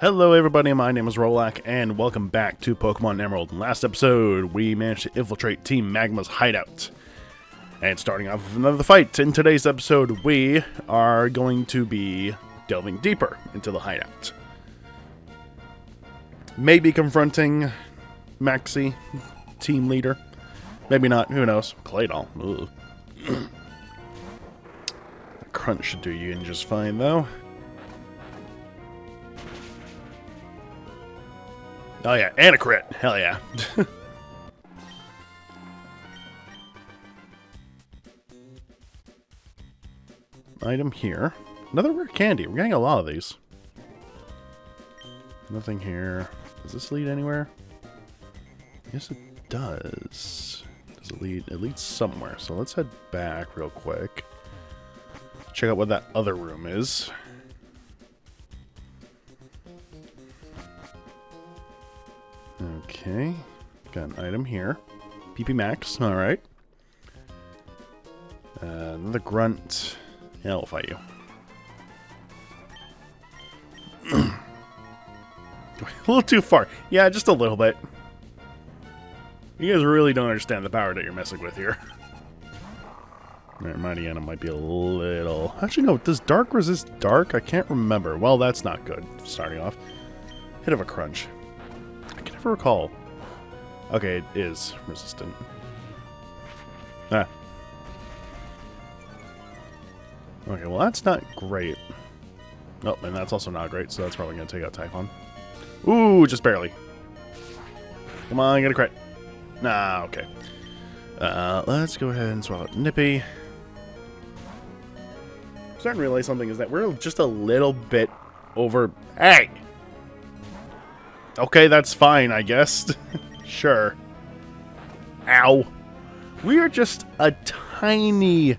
Hello everybody, my name is Rolak, and welcome back to Pokemon Emerald. In last episode, we managed to infiltrate Team Magma's hideout. And starting off with another fight, in today's episode, we are going to be delving deeper into the hideout. Maybe confronting Maxie, team leader. Maybe not, who knows. Claydol. Crunch should do you in just fine, though. Oh yeah, and a crit. Hell yeah. Item here. Another rare candy. We're getting a lot of these. Nothing here. Does this lead anywhere? Yes, it does. Does it lead? It leads somewhere. So let's head back real quick. Check out what that other room is. Okay, got an item here. PP Max, alright. Another grunt. Yeah, I'll fight you. A little too far. Yeah, just a little bit. You guys really don't understand the power that you're messing with here. Alright, Mightyena might be a little... Actually, no, does dark resist dark? I can't remember. Well, that's not good, starting off. Hit of a crunch. I can never recall. Okay, it is resistant. Ah. Okay, well that's not great. Oh, and that's also not great, so that's probably going to take out Typhon. Ooh, just barely. Come on, get a crit. Nah, okay. Let's go ahead and swallow Nippy. I'm starting to realize something is that we're just a little bit over... Hey! Okay, that's fine, I guess. Sure. Ow. We are just a tiny,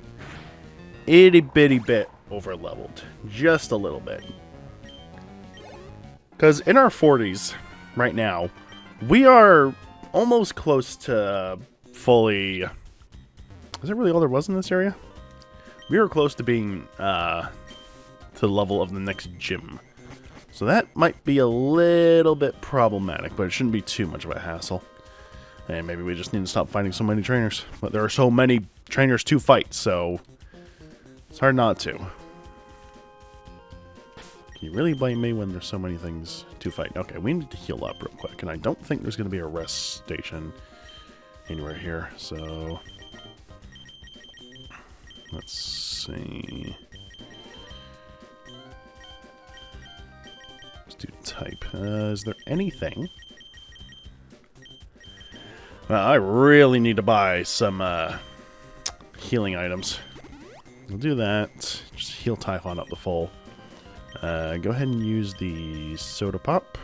itty-bitty bit over-leveled. Just a little bit. Because in our 40s, right now, we are almost close to fully... Is that really all there was in this area? We are close to being to the level of the next gym. So that might be a little bit problematic, but it shouldn't be too much of a hassle. And maybe we just need to stop fighting so many trainers. But there are so many trainers to fight, so it's hard not to. Can you really blame me when there's so many things to fight? Okay, we need to heal up real quick, and I don't think there's going to be a rest station anywhere here, so... Let's see... Type. Is there anything? Well, I really need to buy some healing items. We'll do that. Just heal Typhon up the full. Go ahead and use the soda pop.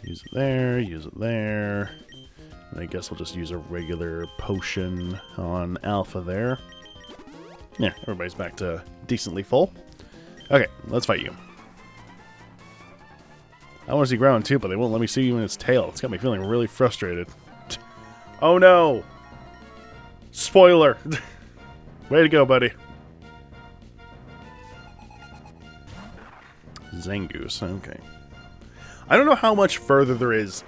Use it there, use it there. And I guess we'll just use a regular potion on Alpha there. Yeah, everybody's back to decently full. Okay, let's fight you. I want to see Ground too, but they won't let me see you in its tail. It's got me feeling really frustrated. Oh no! Spoiler! Way to go, buddy. Zangoose, okay. I don't know how much further there is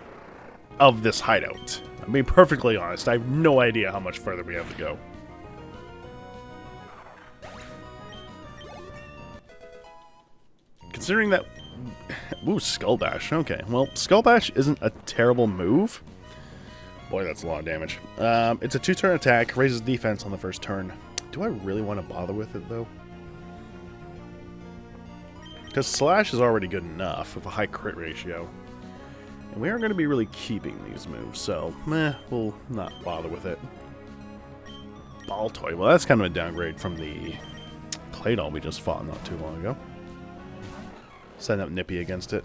of this hideout. I'm being perfectly honest, I have no idea how much further we have to go. Considering that... Ooh, Skull Bash. Okay, well, Skull Bash isn't a terrible move. Boy, that's a lot of damage. It's a 2-turn attack, raises defense on the first turn. Do I really want to bother with it, though? Because Slash is already good enough with a high crit ratio. And we aren't going to be really keeping these moves, so, we'll not bother with it. Ball Toy. Well, that's kind of a downgrade from the Claydol we just fought not too long ago. Send up Nippy against it.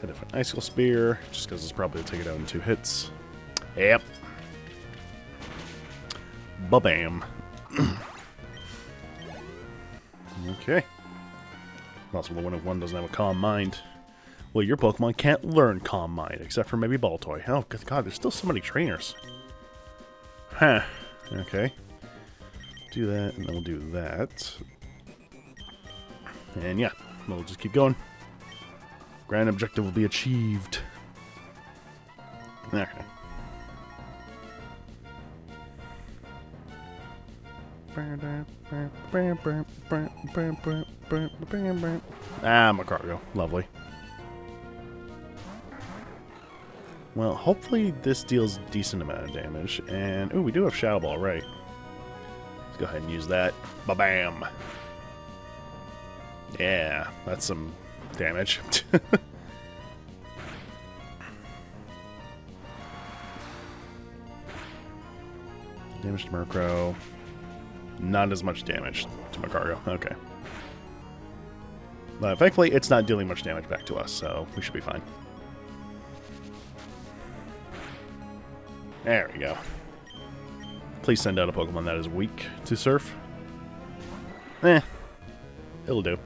A different Icicle Spear, just because it's probably going to take it out in 2 hits. Yep. Ba-bam. Okay. Possible one if one doesn't have a Calm Mind. Well, your Pokemon can't learn Calm Mind, except for maybe Baltoy. Oh, good God, there's still so many trainers. Huh. Okay. Do that, and then we'll do that. And yeah, we'll just keep going. Grand objective will be achieved. Okay. Ah, my cargo. Lovely. Well, hopefully this deals a decent amount of damage. And, ooh, we do have Shadow Ball, right? Let's go ahead and use that. Ba-bam! Yeah, that's some damage. Damage to Murkrow. Not as much damage to my cargo. Okay. But thankfully, it's not dealing much damage back to us, so we should be fine. There we go. Please send out a Pokemon that is weak to Surf. It'll do.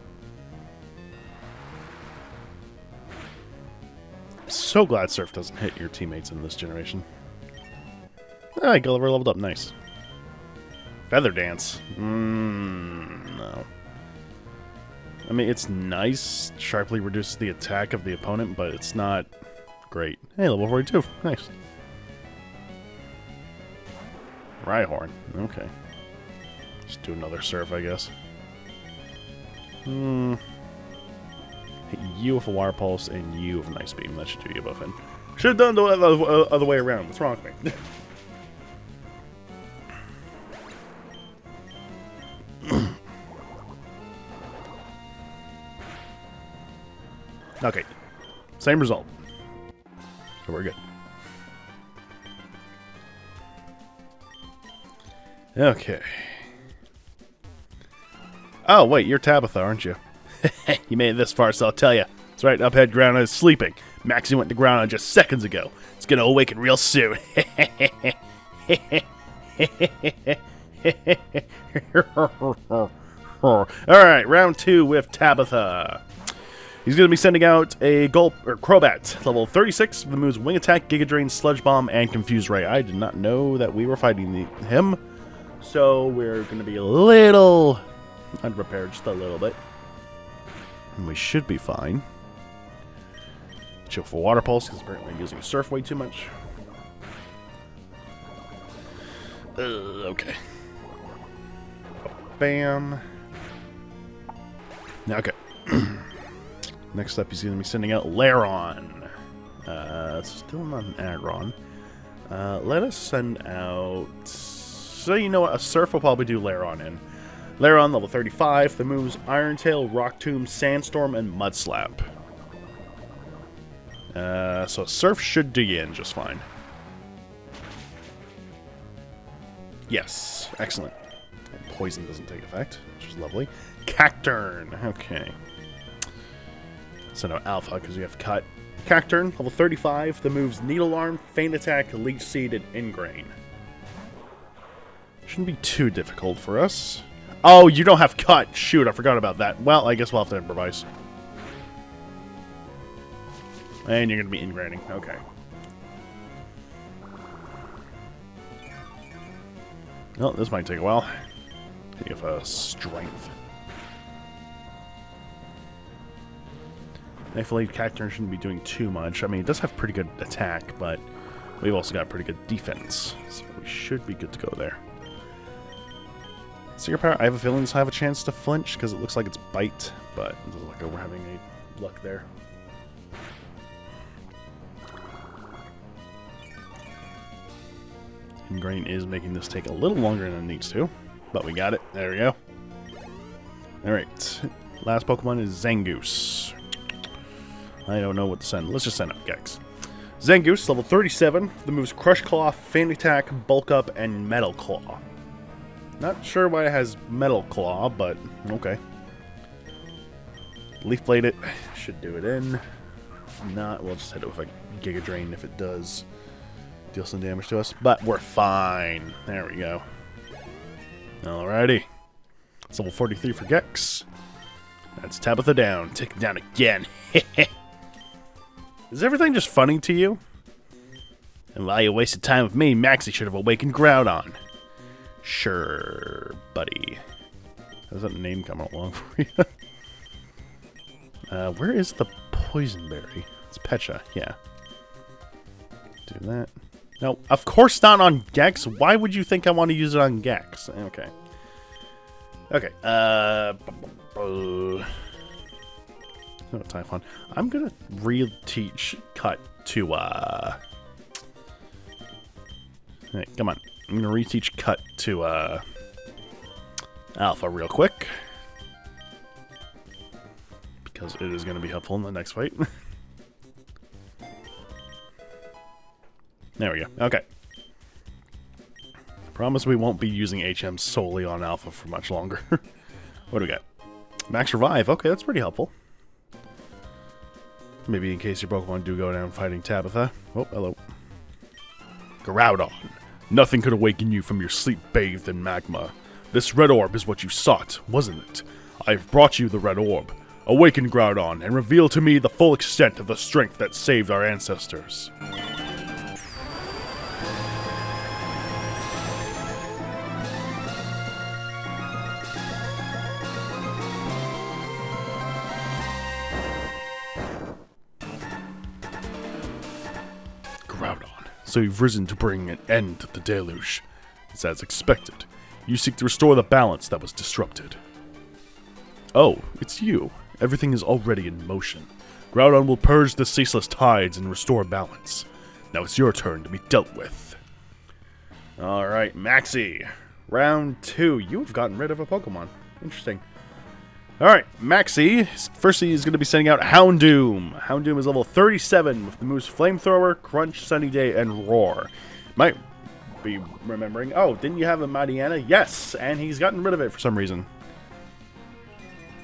So glad Surf doesn't hit your teammates in this generation. Ah, Gulliver leveled up. Nice. Feather Dance. No. I mean, it's nice. Sharply reduces the attack of the opponent, but it's not great. Hey, level 42. Nice. Rhyhorn. Okay. Just do another Surf, I guess. Hit you with a Water Pulse and you with an Ice Beam. That should do you both in. Should have done the other way around. What's wrong with me? Okay. Same result. So we're good. Okay. Oh, wait, you're Tabitha, aren't you? You made it this far, so I'll tell you. That's right, Uphead Ground is sleeping. Maxie went to ground just seconds ago. It's gonna awaken real soon. Alright, round 2 with Tabitha. He's going to be sending out a Crobat, level 36, with the moves Wing Attack, Giga Drain, Sludge Bomb, and Confuse Ray. I did not know that we were fighting him, so we're going to be a little unprepared, just a little bit. And we should be fine. Chill for Water Pulse, because apparently I'm using Surf way too much. Okay. Bam. Okay. Next up, he's going to be sending out Lairon. Still not an Aggron. Let us send out... So you know what? A Surf will probably do Lairon in. Lairon, level 35. The moves Iron Tail, Rock Tomb, Sandstorm, and Mud Slap. So Surf should do you in just fine. Yes. Excellent. And Poison doesn't take effect, which is lovely. Cacturn. Okay. So no Alpha, because we have Cut. Cacturn, level 35. The moves Needle Arm, Feint Attack, Leech Seed, and Ingrain. Shouldn't be too difficult for us. Oh, you don't have Cut. Shoot, I forgot about that. Well, I guess we'll have to improvise. And you're going to be Ingraining. Okay. Well, this might take a while. You have Strength. Thankfully, Cacturn shouldn't be doing too much. I mean, it does have pretty good attack, but we've also got pretty good defense. So we should be good to go there. Seeker Power, I have a feeling this will have a chance to flinch, because it looks like it's Bite, but it doesn't look like we're having any luck there. Ingrain is making this take a little longer than it needs to, but we got it. There we go. Alright. Last Pokemon is Zangoose. I don't know what to send. Let's just send out Gex. Zangoose, level 37. The moves Crush Claw, Feint Attack, Bulk Up, and Metal Claw. Not sure why it has Metal Claw, but okay. Leaf Blade it. Should do it in. If not, we'll just hit it with a Giga Drain if it does deal some damage to us. But we're fine. There we go. Alrighty. It's level 43 for Gex. That's Tabitha down. Take it down again. Is everything just funny to you? And while you wasted time with me, Maxie should have awakened Groudon. Sure, buddy. How's that name come along for you? Where is the poison berry? It's Pecha, yeah. Do that. No, of course not on Gex. Why would you think I want to use it on Gex? Okay. Okay, no, Typhon. I'm gonna re-teach Cut to, Hey, come on. I'm gonna reteach Cut to, Alpha real quick. Because it is gonna be helpful in the next fight. There we go. Okay. I promise we won't be using HM solely on Alpha for much longer. What do we got? Max Revive. Okay, that's pretty helpful. Maybe in case your Pokemon do go down fighting Tabitha. Oh, hello. Groudon. Nothing could awaken you from your sleep bathed in magma. This red orb is what you sought, wasn't it? I've brought you the red orb. Awaken Groudon and reveal to me the full extent of the strength that saved our ancestors. Groudon. So you've risen to bring an end to the deluge. It's as expected. You seek to restore the balance that was disrupted. Oh, it's you. Everything is already in motion. Groudon will purge the ceaseless tides and restore balance. Now it's your turn to be dealt with. Alright, Maxie. Round 2. You've gotten rid of a Pokemon. Interesting. Alright, Maxie. Firstly, he's going to be sending out Houndoom. Houndoom is level 37 with the moves Flamethrower, Crunch, Sunny Day, and Roar. Might be remembering. Oh, didn't you have a Mariana? Yes, and he's gotten rid of it for some reason.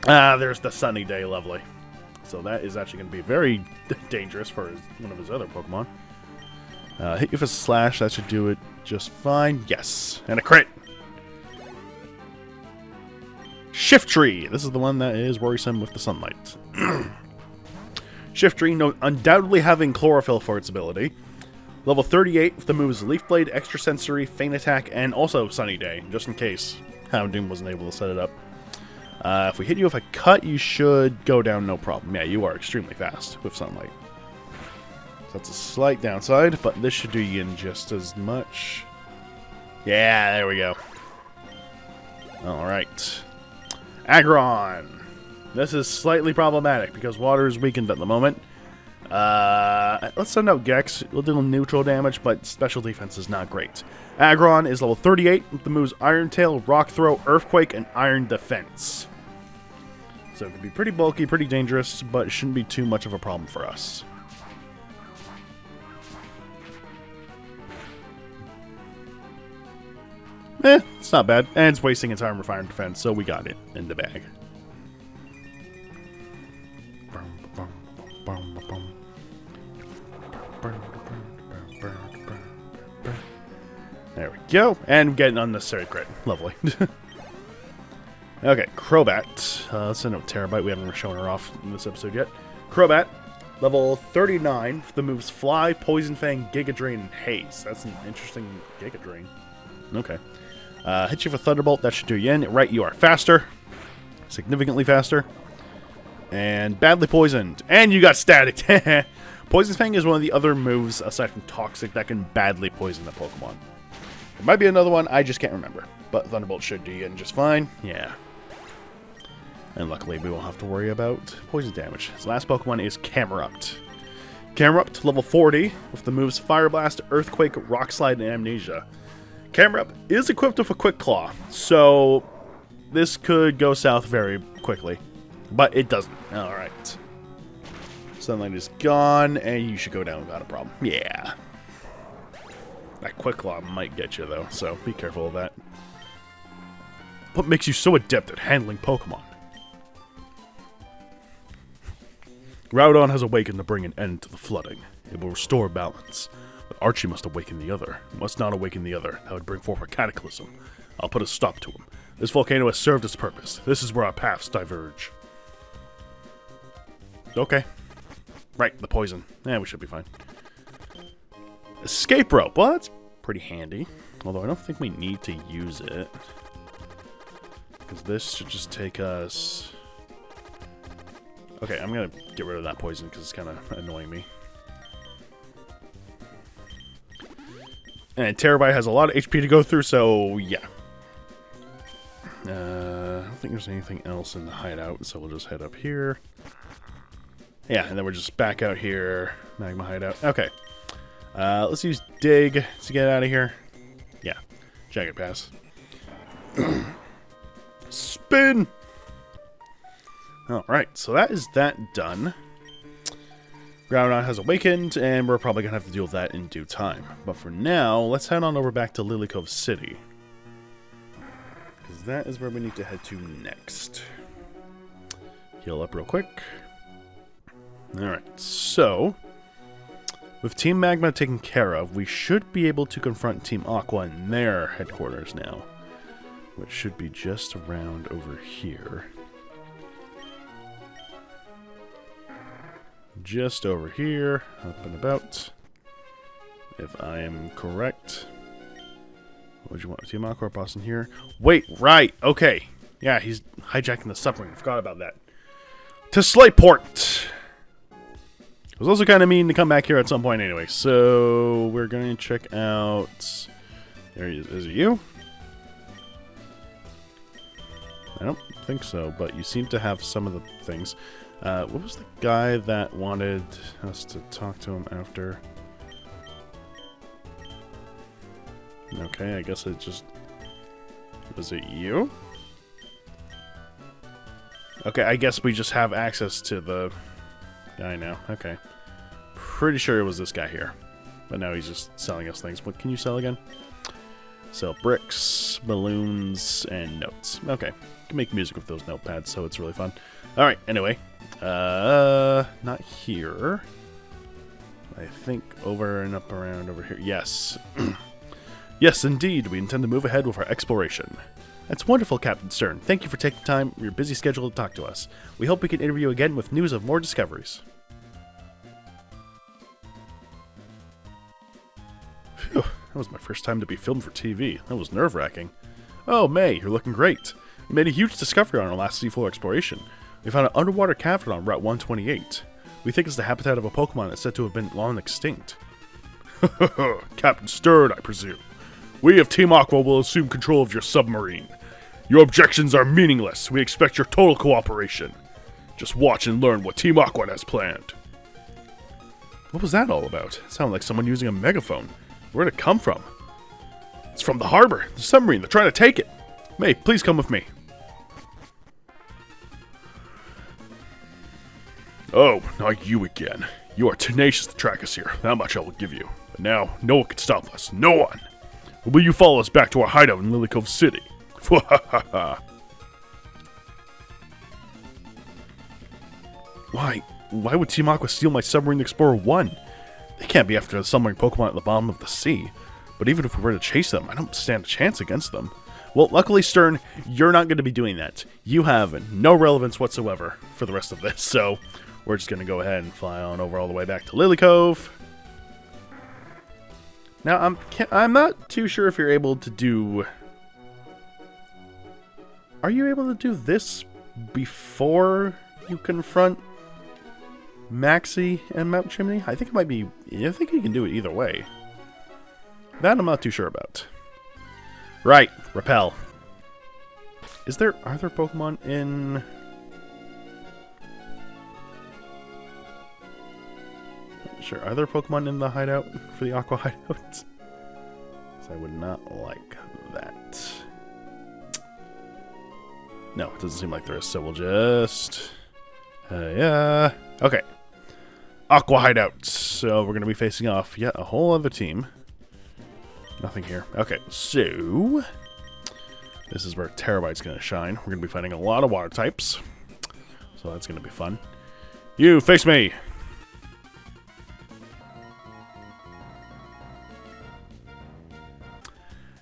Ah, there's the Sunny Day, lovely. So that is actually going to be very dangerous for one of his other Pokemon. Hit you with a Slash, that should do it just fine. Yes, and a crit. Shiftry. This is the one that is worrisome with the sunlight. Shiftry, undoubtedly having Chlorophyll for its ability. Level 38 with the moves Leaf Blade, Extrasensory, Feint Attack, and also Sunny Day, just in case Houndoom wasn't able to set it up. If we hit you with a cut, you should go down no problem. Yeah, you are extremely fast with Sunlight. So that's a slight downside, but this should do you in just as much. Yeah, there we go. Alright. Aggron. This is slightly problematic because water is weakened at the moment. Let's send out Gex. A little neutral damage, but special defense is not great. Aggron is level 38 with the moves Iron Tail, Rock Throw, Earthquake, and Iron Defense. So it could be pretty bulky, pretty dangerous, but it shouldn't be too much of a problem for us. It's not bad. And it's wasting its Armor, Fire, and Defense, so we got it in the bag. There we go. And getting unnecessary crit. Lovely. Okay, Crobat. Let's send out Terabyte. We haven't shown her off in this episode yet. Crobat, level 39. The moves Fly, Poison Fang, Giga Drain, and Haze. That's an interesting Giga Drain. Okay. Hit you with Thunderbolt. That should do you in. Right, you are faster. Significantly faster. And badly poisoned. And you got static. Poison Fang is one of the other moves, aside from Toxic, that can badly poison the Pokemon. There might be another one, I just can't remember. But Thunderbolt should do you in just fine. Yeah. And luckily, we won't have to worry about poison damage. His last Pokemon is Camerupt. Camerupt, level 40, with the moves Fire Blast, Earthquake, Rock Slide, and Amnesia. Camerupt is equipped with a Quick Claw, so this could go south very quickly. But it doesn't. Alright. Sunlight is gone, and you should go down without a problem. Yeah. That Quick Claw might get you, though, so be careful of that. What makes you so adept at handling Pokemon? Groudon has awakened to bring an end to the flooding. It will restore balance. But Archie must awaken the other. He must not awaken the other. That would bring forth a cataclysm. I'll put a stop to him. This volcano has served its purpose. This is where our paths diverge. Okay. Right, the poison. Yeah, we should be fine. Escape rope. Well, that's pretty handy. Although I don't think we need to use it. Because this should just take us... Okay, I'm going to get rid of that poison because it's kind of annoying me. And Terabyte has a lot of HP to go through, so yeah. I don't think there's anything else in the hideout, so we'll just head up here. Yeah, and then we're just back out here. Magma hideout. Okay. Let's use Dig to get out of here. Yeah. Jagged Pass. Spin! Alright, so that is that done. Groudon has awakened, and we're probably going to have to deal with that in due time. But for now, let's head on over back to Lily Cove City. Because that is where we need to head to next. Heal up real quick. Alright, so... with Team Magma taken care of, we should be able to confront Team Aqua in their headquarters now. Which should be just around over here. Just over here, up and about. If I am correct. What would you want? Team Aqua boss in here? Wait, right, okay. Yeah, he's hijacking the submarine. I forgot about that. To Slayport! It was also kind of mean to come back here at some point anyway. So, we're going to check out... There he is. Is it you? I don't think so, but you seem to have some of the things. What was the guy that wanted us to talk to him after? Okay, I guess it just... Was it you? Okay, I guess we just have access to the guy now. Okay. Pretty sure it was this guy here. But now he's just selling us things. What can you sell again? Sell bricks, balloons, and notes. Okay. You can make music with those notepads, so it's really fun. Alright, anyway. Not here. I think over and up around over here. Yes. Yes, indeed. We intend to move ahead with our exploration. That's wonderful, Captain Stern. Thank you for taking time from your busy schedule to talk to us. We hope we can interview you again with news of more discoveries. Phew, that was my first time to be filmed for TV. That was nerve-wracking. Oh, May, you're looking great. We made a huge discovery on our last seafloor exploration. We found an underwater cavern on Route 128. We think it's the habitat of a Pokemon that's said to have been long extinct. Captain Stern, I presume. We of Team Aqua will assume control of your submarine. Your objections are meaningless. We expect your total cooperation. Just watch and learn what Team Aqua has planned. What was that all about? It sounded like someone using a megaphone. Where'd it come from? It's from the harbor. The submarine. They're trying to take it. May, please come with me. Oh, not you again. You are tenacious to track us here. That much I will give you. But now, no one can stop us. No one. Or will you follow us back to our hideout in Lily Cove City? Why would Team Aqua steal my Submarine Explorer 1? They can't be after the submarine Pokemon at the bottom of the sea. But even if we were to chase them, I don't stand a chance against them. Well, luckily, Stern, you're not going to be doing that. You have no relevance whatsoever for the rest of this, so we're just going to go ahead and fly on over all the way back to Lily Cove. Now, I'm not too sure if you're able to do... Are you able to do this before you confront Maxie and Mount Chimney? I think it might be... I think you can do it either way. That I'm not too sure about. Right, Repel. Are there Pokemon in... Sure, are there Pokemon in the hideout for the Aqua hideout? So I would not like that. No, it doesn't seem like there is, so we'll just... yeah. Okay. Aqua hideout. So we're going to be facing off yet a whole other team. Nothing here. Okay, so... this is where Terabyte's going to shine. We're going to be fighting a lot of water types. So that's going to be fun. You, face me!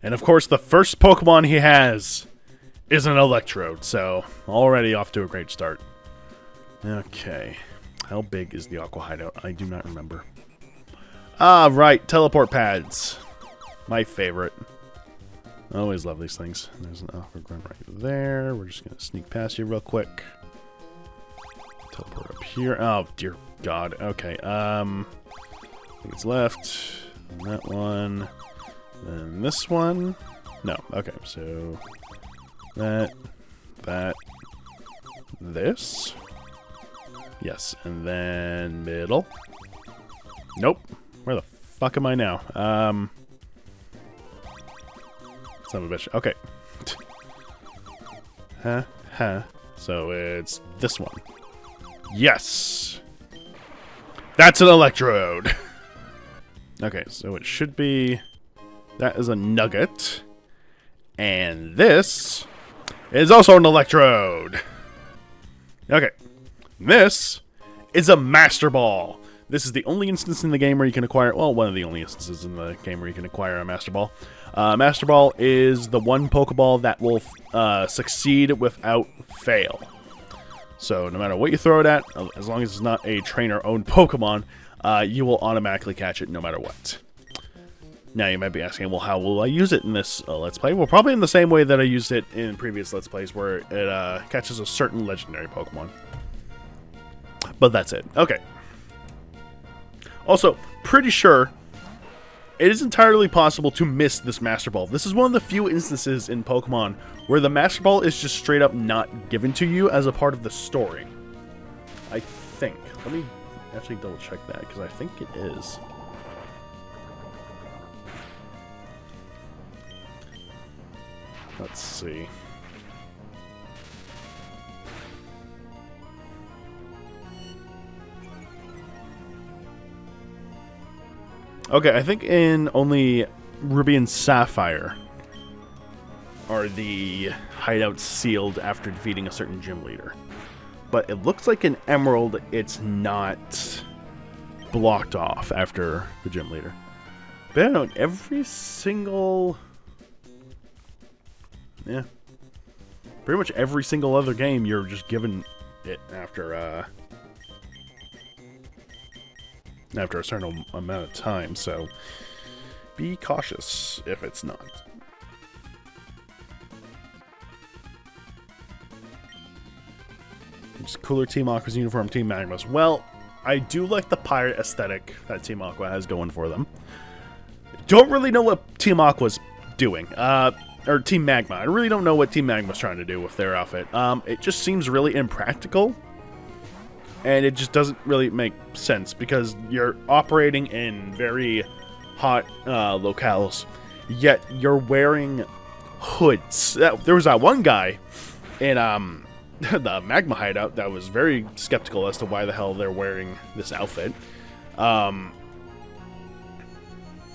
And of course, the first Pokemon he has is an Electrode, so already off to a great start. Okay. How big is the Aqua hideout? I do not remember. Ah, right. Teleport pads. My favorite. Always love these things. There's an aqua grunt right there. We're just gonna sneak past you real quick. Teleport up here. Oh dear God. Okay. I think it's left. And that one. Then this one. No. Okay. So that. This. Yes. And then middle. Nope. Where the fuck am I now? Son of a bitch. Okay. Huh. So it's this one. Yes! That's an electrode! Okay, so it should be... That is a nugget. And this is also an electrode! Okay. This is a Master Ball. This is the only instance in the game where you can acquire... Well, one of the only instances in the game where you can acquire a Master Ball. Master Ball is the one Pokeball that will succeed without fail. So no matter what you throw it at, as long as it's not a trainer-owned Pokemon, you will automatically catch it no matter what. Now you might be asking, well, how will I use it in this Let's Play? Well, probably in the same way that I used it in previous Let's Plays, where it catches a certain legendary Pokemon. But that's it. Okay. Also, pretty sure it is entirely possible to miss this Master Ball. This is one of the few instances in Pokemon where the Master Ball is just straight up not given to you as a part of the story. I think. Let me actually double check that, because I think it is. Let's see. Okay, I think in only Ruby and Sapphire are the hideouts sealed after defeating a certain gym leader. But it looks like in Emerald, it's not blocked off after the gym leader. But I don't know, every single... Yeah. Pretty much every single other game, you're just given it after a certain amount of time, so be cautious if it's not. Just cooler Team Aqua's uniform, Team Magma's. Well, I do like the pirate aesthetic that Team Aqua has going for them. Don't really know what Team Aqua's doing. Or Team Magma. I really don't know what Team Magma's trying to do with their outfit. It just seems really impractical. And it just doesn't really make sense because you're operating in very hot locales, yet you're wearing hoods. There was that one guy in the Magma hideout that was very skeptical as to why the hell they're wearing this outfit. But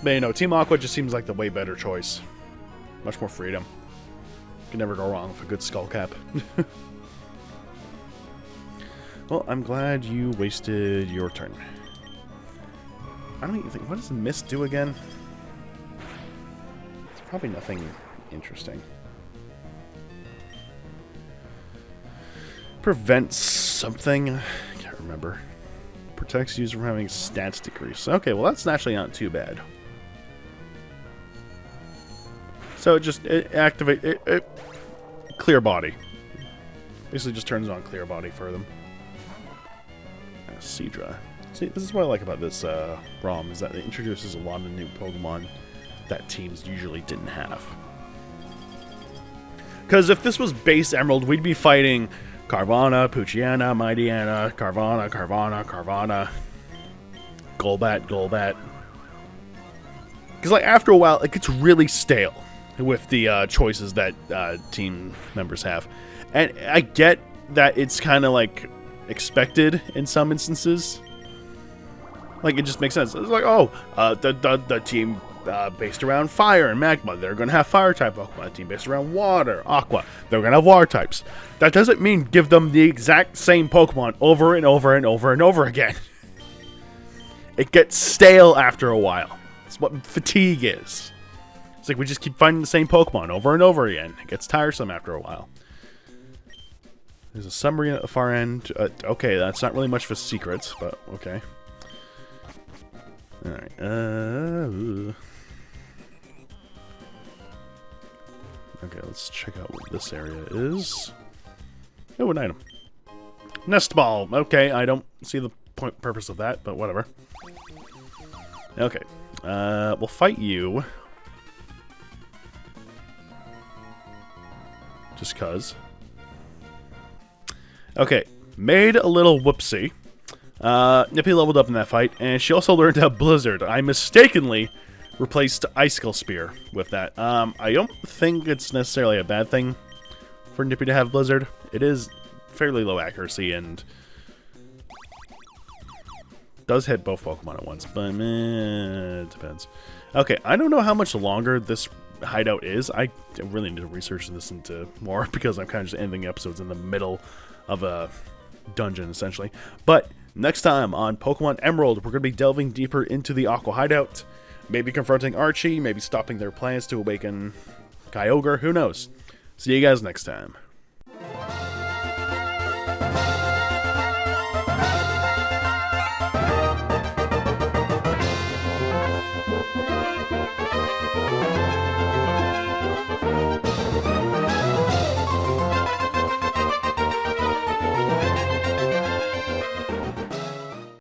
you know, Team Aqua just seems like the way better choice. Much more freedom. You can never go wrong with a good skull cap. Well, I'm glad you wasted your turn. I don't even think... What does Mist do again? It's probably nothing interesting. Prevents something. I can't remember. Protects user from having stats decrease. Okay, well that's actually not too bad. So it activates... Clear body. Basically just turns on clear body for them. Seadra. See, this is what I like about this ROM, is that it introduces a lot of new Pokemon that teams usually didn't have. Because if this was base Emerald, we'd be fighting Carvanha, Poochyena, Mightyena, Carvanha, Golbat. Because like after a while, it gets really stale with the choices that team members have. And I get that it's kind of like expected in some instances. Like, it just makes sense. It's like, oh, the team based around fire and magma, they're going to have fire type Pokemon. The team based around water, aqua, they're going to have water types. That doesn't mean give them the exact same Pokemon over and over and over and over again. It gets stale after a while. It's what fatigue is. It's like we just keep finding the same Pokemon over and over again. It gets tiresome after a while. There's a submarine at the far end. Okay, that's not really much of a secret, but okay. Alright, Okay, let's check out what this area is. Oh, an item. Nest ball. Okay, I don't see the purpose of that, but whatever. Okay, we'll fight you. Just cuz. Okay, made a little whoopsie. Nippy leveled up in that fight, and she also learned how Blizzard. I mistakenly replaced Icicle Spear with that. I don't think it's necessarily a bad thing for Nippy to have Blizzard. It is fairly low accuracy and does hit both Pokemon at once, but it depends. Okay, I don't know how much longer this hideout is. I really need to research this into more because I'm kind of just ending episodes in the middle of a dungeon, essentially. But next time on Pokemon Emerald, we're going to be delving deeper into the Aqua hideout. Maybe confronting Archie, maybe stopping their plans to awaken Kyogre, who knows. See you guys next time.